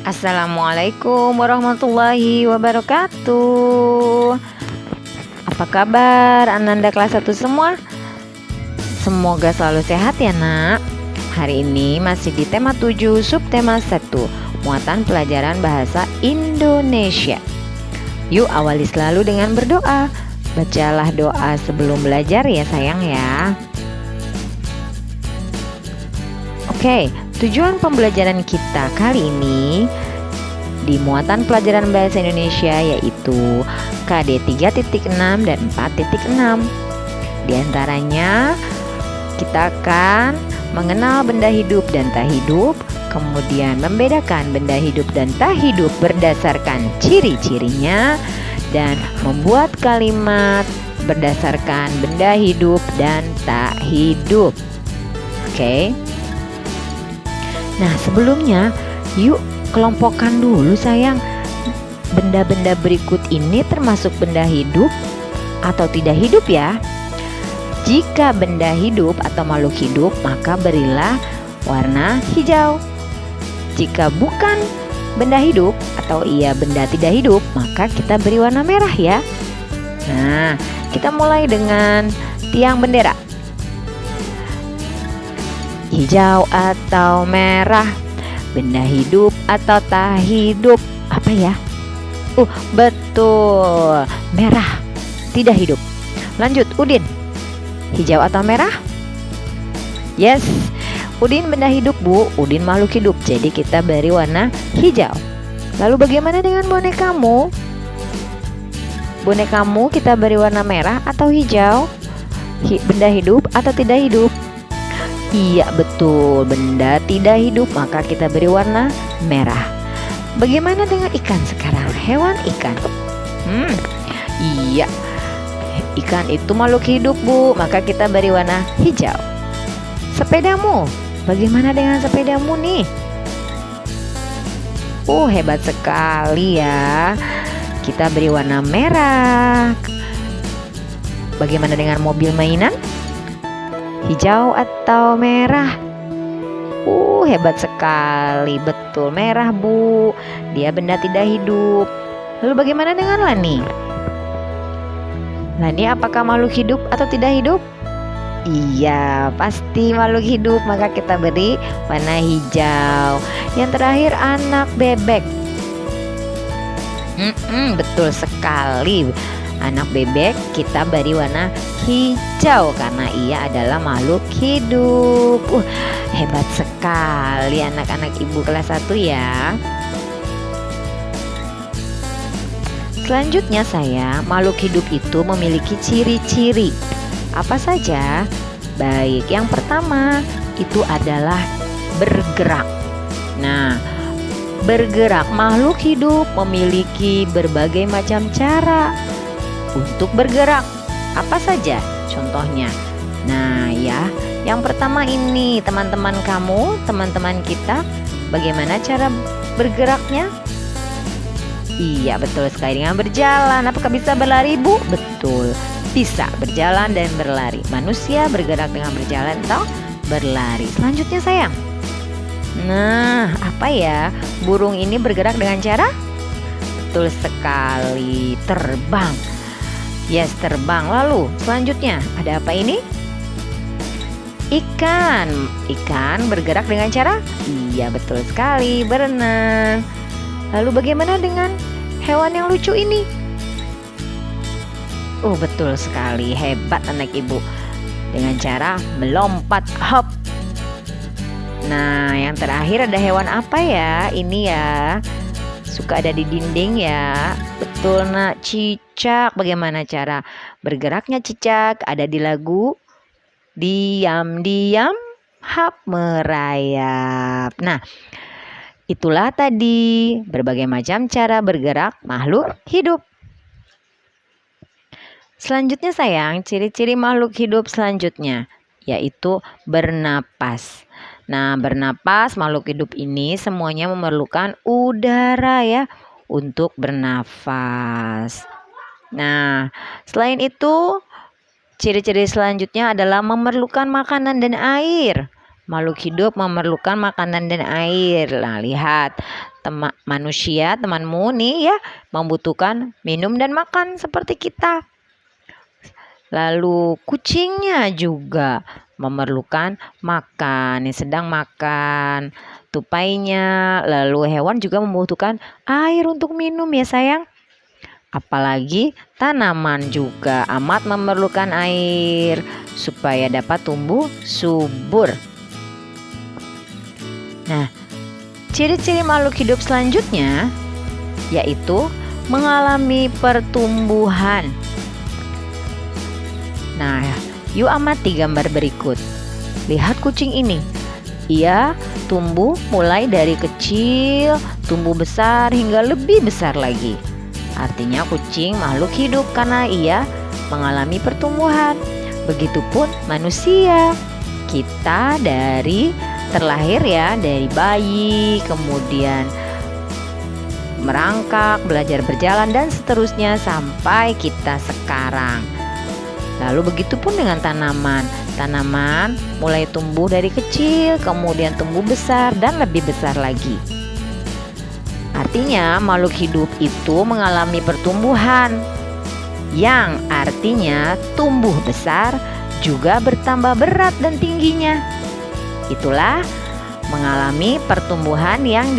Assalamualaikum warahmatullahi wabarakatuh. Apa kabar Ananda kelas 1 semua? Semoga selalu sehat ya nak. Hari ini masih di tema 7 subtema 1, muatan pelajaran bahasa Indonesia. Yuk awali selalu dengan berdoa. Bacalah doa sebelum belajar ya sayang ya. Oke, tujuan pembelajaran kita kali ini di muatan pelajaran bahasa Indonesia yaitu KD 3.6 dan 4.6. Di antaranya kita akan mengenal benda hidup dan tak hidup, kemudian membedakan benda hidup dan tak hidup berdasarkan ciri-cirinya, dan membuat kalimat berdasarkan benda hidup dan tak hidup. Oke. Nah, sebelumnya yuk kelompokkan dulu sayang. Benda-benda berikut ini termasuk benda hidup atau tidak hidup ya? Jika benda hidup atau makhluk hidup, maka berilah warna hijau. Jika bukan benda hidup atau benda tidak hidup, maka kita beri warna merah ya. Nah, kita mulai dengan tiang bendera. Hijau atau merah, benda hidup atau tak hidup, apa ya? Betul, merah, tidak hidup. Lanjut, Udin, hijau atau merah? Yes, Udin benda hidup bu, Udin makhluk hidup, jadi kita beri warna hijau. Lalu bagaimana dengan bonekamu? Bonekamu kita beri warna merah atau hijau? Benda hidup atau tidak hidup? Iya betul, benda tidak hidup, maka kita beri warna merah. Bagaimana dengan ikan sekarang? Hewan ikan. Iya, ikan itu makhluk hidup bu, maka kita beri warna hijau. Sepedamu, bagaimana dengan sepedamu nih? Hebat sekali ya. Kita beri warna merah. Bagaimana dengan mobil mainan? Hijau atau merah? Hebat sekali. Betul, merah bu. Dia benda tidak hidup. Lalu bagaimana dengan Lani? Lani apakah makhluk hidup atau tidak hidup? Iya, pasti makhluk hidup, maka kita beri warna hijau. Yang terakhir anak bebek. Betul sekali. Anak bebek kita beri warna hijau karena ia adalah makhluk hidup. Hebat sekali anak-anak ibu kelas 1 ya. Selanjutnya makhluk hidup itu memiliki ciri-ciri. Apa saja? Baik, yang pertama itu adalah bergerak. Nah, bergerak, makhluk hidup memiliki berbagai macam cara untuk bergerak. Apa saja contohnya? Nah ya, yang pertama ini teman-teman kamu, teman-teman kita, bagaimana cara bergeraknya? Iya betul sekali, dengan berjalan. Apakah bisa berlari bu? Betul, bisa berjalan dan berlari. Manusia bergerak dengan berjalan atau berlari. Selanjutnya sayang. Nah, apa ya? Burung ini bergerak dengan cara? Betul sekali, terbang. Yes, terbang. Lalu selanjutnya ada apa ini? Ikan. Ikan bergerak dengan cara? Iya betul sekali, berenang. Lalu bagaimana dengan hewan yang lucu ini? Betul sekali, hebat anak ibu. Dengan cara melompat, hop. Nah, yang terakhir ada hewan apa ya? Ini ya, suka ada di dinding ya. Betul nak, cicak. Bagaimana cara bergeraknya cicak? Ada di lagu diam-diam hap merayap. Nah, itulah tadi berbagai macam cara bergerak makhluk hidup. Selanjutnya sayang, ciri-ciri makhluk hidup selanjutnya yaitu bernapas. Nah, bernapas, makhluk hidup ini semuanya memerlukan udara ya untuk bernafas. Nah, selain itu, ciri-ciri selanjutnya adalah memerlukan makanan dan air. Makhluk hidup memerlukan makanan dan air. Nah, lihat, manusia, temanmu nih ya, membutuhkan minum dan makan seperti kita. Lalu kucingnya juga memerlukan makan, sedang makan tupainya. Lalu hewan juga membutuhkan air untuk minum ya sayang. Apalagi tanaman juga amat memerlukan air supaya dapat tumbuh subur. Nah, ciri-ciri makhluk hidup selanjutnya yaitu mengalami pertumbuhan. Nah, yuk amati gambar berikut. Lihat kucing ini. Ia tumbuh mulai dari kecil, tumbuh besar hingga lebih besar lagi. Artinya kucing makhluk hidup karena ia mengalami pertumbuhan. Begitupun manusia. Kita terlahir ya, dari bayi, kemudian merangkak, belajar berjalan dan seterusnya sampai kita sekarang. Lalu begitupun dengan tanaman. Tanaman mulai tumbuh dari kecil, kemudian tumbuh besar dan lebih besar lagi. Artinya makhluk hidup itu mengalami pertumbuhan, yang artinya tumbuh besar juga bertambah berat dan tingginya. Itulah mengalami pertumbuhan yang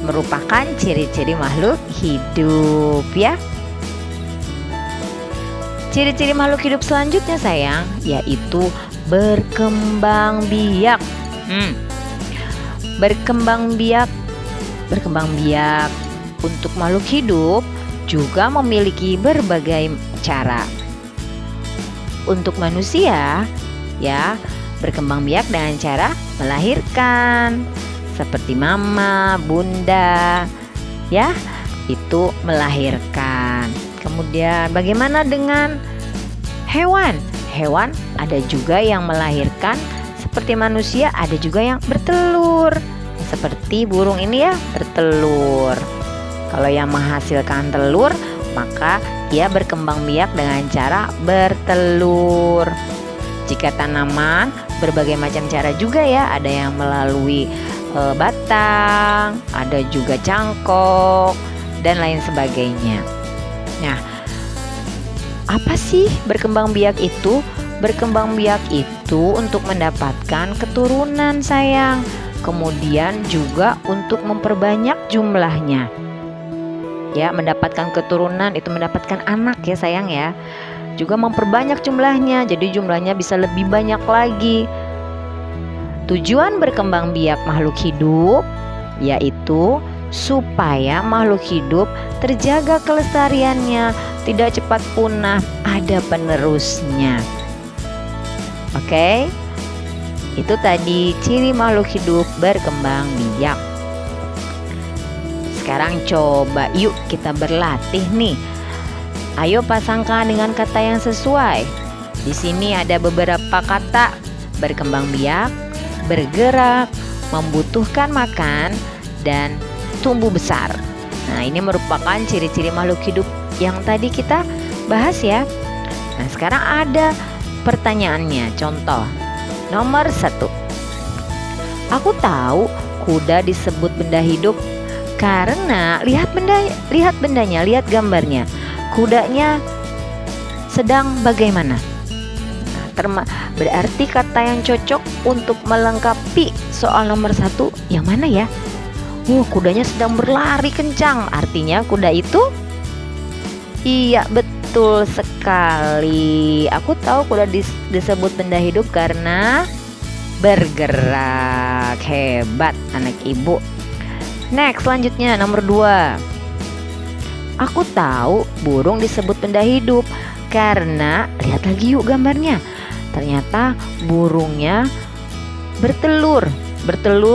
merupakan ciri-ciri makhluk hidup ya. Ciri-ciri makhluk hidup selanjutnya sayang, yaitu berkembang biak. Berkembang biak untuk makhluk hidup juga memiliki berbagai cara. Untuk manusia ya, berkembang biak dengan cara melahirkan, seperti mama, bunda ya, itu melahirkan. Kemudian bagaimana dengan hewan? Hewan ada juga yang melahirkan seperti manusia, ada juga yang bertelur. Seperti burung ini ya, bertelur. Kalau yang menghasilkan telur, maka ia berkembang biak dengan cara bertelur. Jika tanaman, berbagai macam cara juga ya. Ada yang melalui batang, ada juga cangkok, dan lain sebagainya. Nah, apa sih berkembang biak itu? Berkembang biak itu untuk mendapatkan keturunan sayang. Kemudian juga untuk memperbanyak jumlahnya. Ya, mendapatkan keturunan itu mendapatkan anak ya sayang ya. Juga memperbanyak jumlahnya, jadi jumlahnya bisa lebih banyak lagi. Tujuan berkembang biak makhluk hidup yaitu supaya makhluk hidup terjaga kelestariannya, tidak cepat punah, ada penerusnya. Oke, itu tadi ciri makhluk hidup berkembang biak. Sekarang coba yuk kita berlatih nih. Ayo pasangkan dengan kata yang sesuai. Di sini ada beberapa kata: berkembang biak, bergerak, membutuhkan makan, dan tumbuh besar. Nah, ini merupakan ciri-ciri makhluk hidup yang tadi kita bahas ya. Nah, sekarang ada pertanyaannya. Contoh nomor 1. Aku tahu kuda disebut benda hidup karena lihat bendanya, lihat gambarnya. Kudanya sedang bagaimana? Nah, berarti kata yang cocok untuk melengkapi soal nomor 1 yang mana ya? Kudanya sedang berlari kencang. Artinya kuda itu? Iya, betul sekali. Aku tahu kuda disebut benda hidup karena bergerak. Hebat anak ibu. Next, selanjutnya nomor 2. Aku tahu burung disebut benda hidup karena lihat lagi yuk gambarnya. Ternyata burungnya bertelur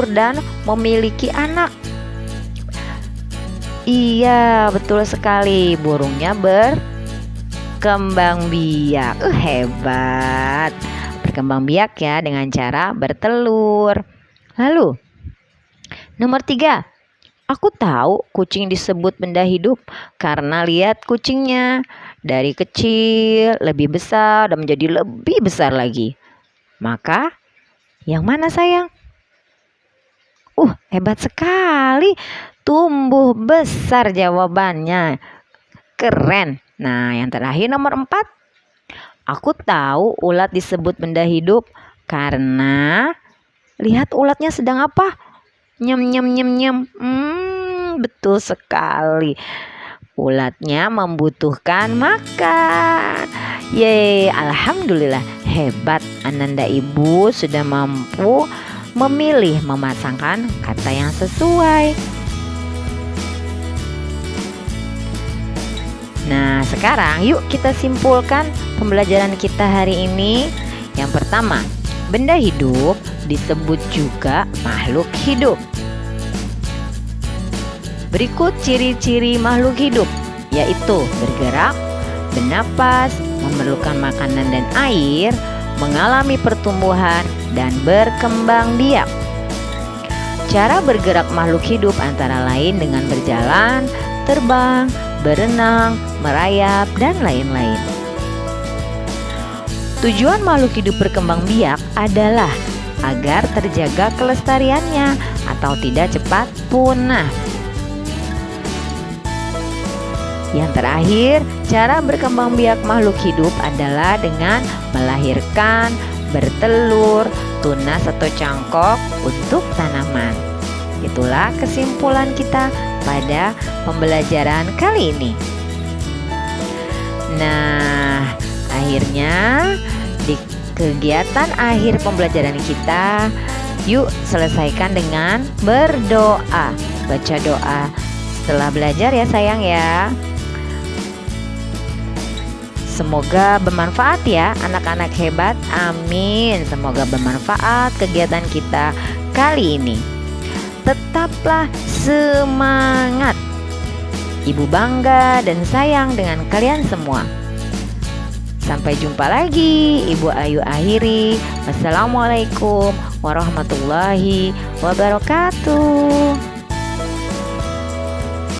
dan memiliki anak. Iya, betul sekali. Burungnya berkembang biak. Hebat. Berkembang biak ya dengan cara bertelur. Lalu, nomor 3. Aku tahu kucing disebut benda hidup karena lihat kucingnya. Dari kecil, lebih besar, dan menjadi lebih besar lagi. Maka, yang mana sayang? Hebat sekali. sekali. Tumbuh besar jawabannya. Keren. Nah, yang terakhir nomor 4. Aku tahu ulat disebut benda hidup karena lihat ulatnya sedang apa? Nyem nyem nyem nyem. Betul sekali. Ulatnya membutuhkan makan. Yeay, alhamdulillah, hebat Ananda Ibu sudah mampu memilih memasangkan kata yang sesuai. Nah, sekarang yuk kita simpulkan pembelajaran kita hari ini. Yang pertama, benda hidup disebut juga makhluk hidup. Berikut ciri-ciri makhluk hidup, yaitu bergerak, bernapas, memerlukan makanan dan air, mengalami pertumbuhan, dan berkembang biak. Cara bergerak makhluk hidup antara lain dengan berjalan, terbang, berenang, merayap, dan lain-lain. Tujuan makhluk hidup berkembang biak adalah agar terjaga kelestariannya atau tidak cepat punah. Yang terakhir, cara berkembang biak makhluk hidup adalah dengan melahirkan, bertelur, tunas atau cangkok untuk tanaman. Itulah kesimpulan kita pada pembelajaran kali ini. Nah, akhirnya di kegiatan akhir pembelajaran kita, yuk selesaikan dengan berdoa. Baca doa setelah belajar ya sayang ya. Semoga bermanfaat ya anak-anak hebat. Amin. Semoga bermanfaat kegiatan kita kali ini. Tetaplah semangat. Ibu bangga dan sayang dengan kalian semua. Sampai jumpa lagi. Ibu Ayu akhiri. Wassalamualaikum warahmatullahi wabarakatuh.